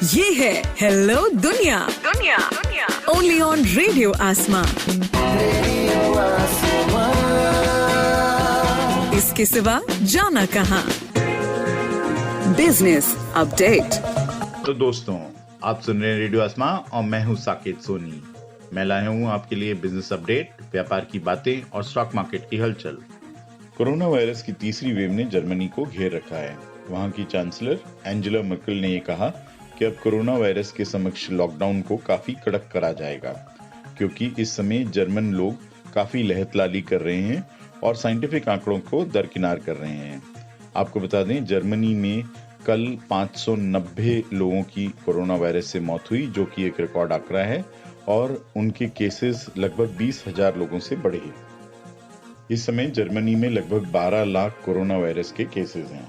ये है हेलो दुनिया ओनली ऑन रेडियो आसमां। इसके सिवा जाना कहाँ। Business update. तो दोस्तों, आप सुन रहे हैं रेडियो आसमां और मैं हूं साकेत सोनी। मैं लाया हूं आपके लिए बिजनेस अपडेट, व्यापार की बातें और स्टॉक मार्केट की हलचल। कोरोना वायरस की तीसरी वेव ने जर्मनी को घेर रखा है। वहां की चांसलर एंजेला मर्केल ने ये कहा कि अब कोरोना वायरस के समक्ष लॉकडाउन को काफी कड़क करा जाएगा, क्योंकि इस समय जर्मन लोग काफी लहतलाली कर रहे हैं और साइंटिफिक आंकड़ों को दरकिनार कर रहे हैं। आपको बता दें, जर्मनी में कल 590 लोगों की कोरोना वायरस से मौत हुई, जो कि एक रिकॉर्ड आंकड़ा है, और उनके केसेस लगभग 20,000 लोगों से बढ़े। इस समय जर्मनी में लगभग 12 लाख कोरोना वायरस के केसेस हैं।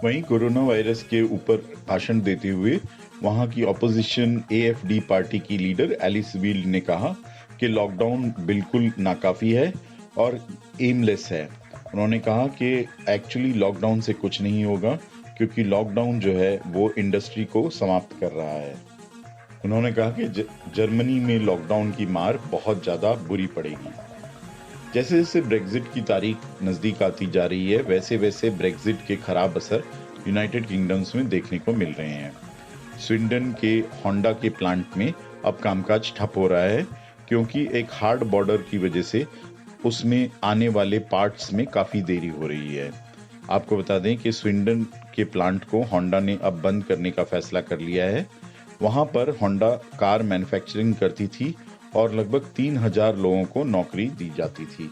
वहीं कोरोना वायरस के ऊपर भाषण देते हुए वहां की ऑपोजिशन AfD पार्टी की लीडर एलिस वील्ड ने कहा कि लॉकडाउन बिल्कुल नाकाफी है और एमलेस है। उन्होंने कहा कि एक्चुअली लॉकडाउन से कुछ नहीं होगा, क्योंकि लॉकडाउन जो है वो इंडस्ट्री को समाप्त कर रहा है। उन्होंने कहा कि जर्मनी में लॉकडाउन की मार बहुत ज्यादा बुरी पड़ेगी। जैसे जैसे ब्रेक्जिट की तारीख नजदीक आती जा रही है, वैसे वैसे ब्रेक्जिट के खराब असर यूनाइटेड किंगडम्स में देखने को मिल रहे हैं। स्वीडन के होंडा के प्लांट में अब कामकाज ठप हो रहा है, क्योंकि एक हार्ड बॉर्डर की वजह से उसमें आने वाले पार्ट्स में काफी देरी हो रही है। आपको बता दें कि स्वीडन के प्लांट को होंडा ने अब बंद करने का फैसला कर लिया है। वहां पर होंडा कार मैन्युफैक्चरिंग करती थी और लगभग 3,000 लोगों को नौकरी दी जाती थी।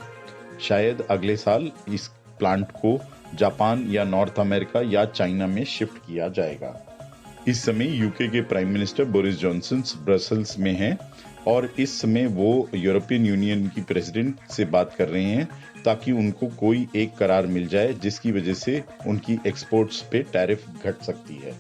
शायद अगले साल इस प्लांट को जापान या नॉर्थ अमेरिका या चाइना में शिफ्ट किया जाएगा। इस समय यूके के prime minister Boris Johnson Brussels में हैं और इस समय वो यूरोपियन यूनियन की प्रेसिडेंट से बात कर रहे हैं, ताकि उनको कोई एक करार मिल जाए जिसकी वजह से उनकी एक्सपोर्ट्स पे टैरिफ घट सकती है।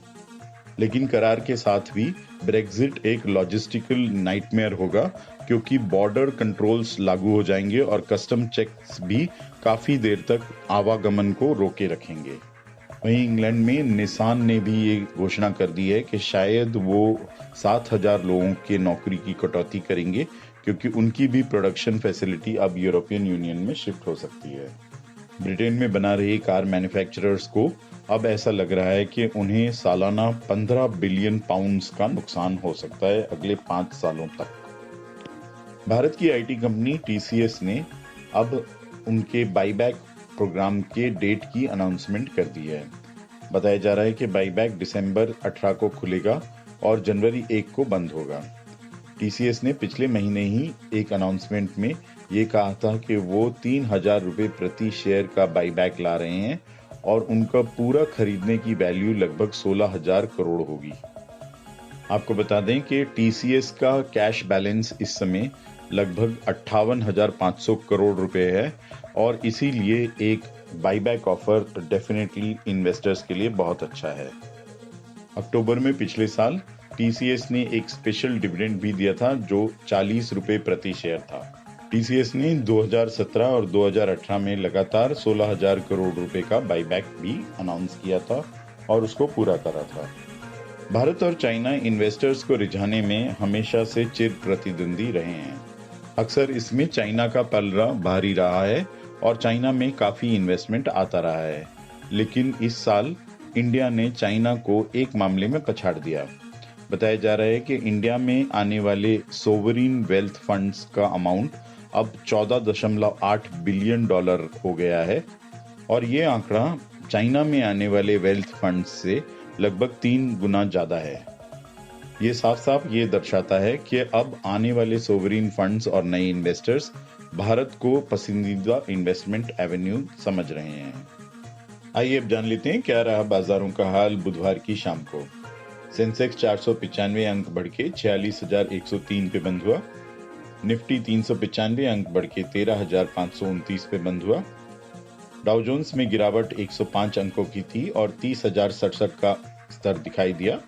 लेकिन करार के साथ भी ब्रेक्जिट एक लॉजिस्टिकल नाइटमेयर होगा, क्योंकि बॉर्डर कंट्रोल्स लागू हो जाएंगे और कस्टम चेक्स भी काफी देर तक आवागमन को रोके रखेंगे। वहीं इंग्लैंड में निसान ने भी ये घोषणा कर दी है कि शायद वो 7,000 लोगों के नौकरी की कटौती करेंगे, क्योंकि उनकी भी प्रोडक्शन फैसिलिटी अब यूरोपियन यूनियन में शिफ्ट हो सकती है। ब्रिटेन में बना रहे कार मैन्युफैक्चरर्स को अब ऐसा लग रहा है कि उन्हें सालाना 15 बिलियन पाउंड्स का नुकसान हो सकता है अगले 5 सालों तक। भारत की IT कंपनी TCS ने अब उनके बाईबैक प्रोग्राम के डेट की अनाउंसमेंट कर दी है। बताया जा रहा है कि बाईबैक दिसंबर 18 को खुलेगा और जनवरी 1 को बंद होगा। TCS ने पिछले महीने ही एक अनाउंसमेंट में ये कहा था कि वो 3,000 रुपए प्रति शेयर का बाईबैक ला रहे हैं और उनका पूरा खरीदने की वैल्यू लगभग 16,000 करोड़ होगी। आपको बता दें कि TCS का कैश बैलेंस इस समय लगभग 58,500 करोड़ रुपए है और इसीलिए एक बाईबैक ऑफर डेफिनेटली इन्वेस्टर्स के लिए बहुत अच्छा है। अक्टूबर में पिछले साल TCS ने एक स्पेशल डिविडेंड भी दिया था, जो 40 रुपए प्रति शेयर था। TCS ने 2017 और 2018 में लगातार 16,000 करोड़ रुपए का बाईबैक भी अनाउंस किया था और उसको पूरा करा था। भारत और चाइना इन्वेस्टर्स को रिझाने में हमेशा से चिर प्रतिद्वंदी रहे हैं। अक्सर इसमें चाइना का पलड़ा भारी रहा है और चाइना में काफी इन्वेस्टमेंट आता रहा है, लेकिन इस साल इंडिया ने चाइना को एक मामले में पछाड़ दिया। बताया जा रहा है कि इंडिया में आने वाले सोवरिन वेल्थ फंड्स का अमाउंट अब $14.8 बिलियन हो गया है और ये आंकड़ा चाइना में आने वाले वेल्थ फंड्स से लगभग 3 गुना ज्यादा है। ये साफ साफ ये दर्शाता है कि अब आने वाले सोवरिन फंड्स और नए इन्वेस्टर्स भारत को पसंदीदा इन्वेस्टमेंट एवेन्यू समझ रहे हैं। आइए अब जान लेते हैं क्या रहा बाजारों का हाल बुधवार की शाम को। सेंसेक्स 495 अंक बढ़ के 46,103 पे बंद हुआ। निफ्टी 395 अंक बढ़ के 13,529 पे बंद हुआ। डाउ जोन्स में गिरावट 105 अंकों की थी और 30,067 का स्तर दिखाई दिया।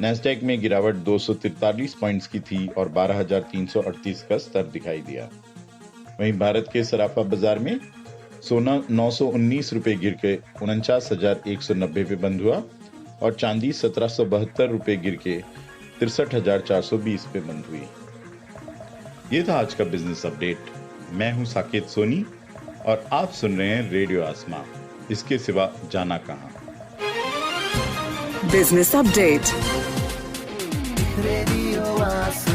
नैस्डैक में गिरावट 243 पॉइंट्स की थी और 12,338 का स्तर दिखाई दिया। वहीं भारत के सराफा बाजार में सोना 919 रुपए गिर के 49,190 पे बंद हुआ। और चांदी 1772 रुपए गिर के 63,420 पे बंद हुई। ये था आज का बिजनेस अपडेट। मैं हूं साकेत सोनी और आप सुन रहे हैं रेडियो आसमां, इसके सिवा जाना कहां। बिजनेस अपडेट रेडियो आसमां।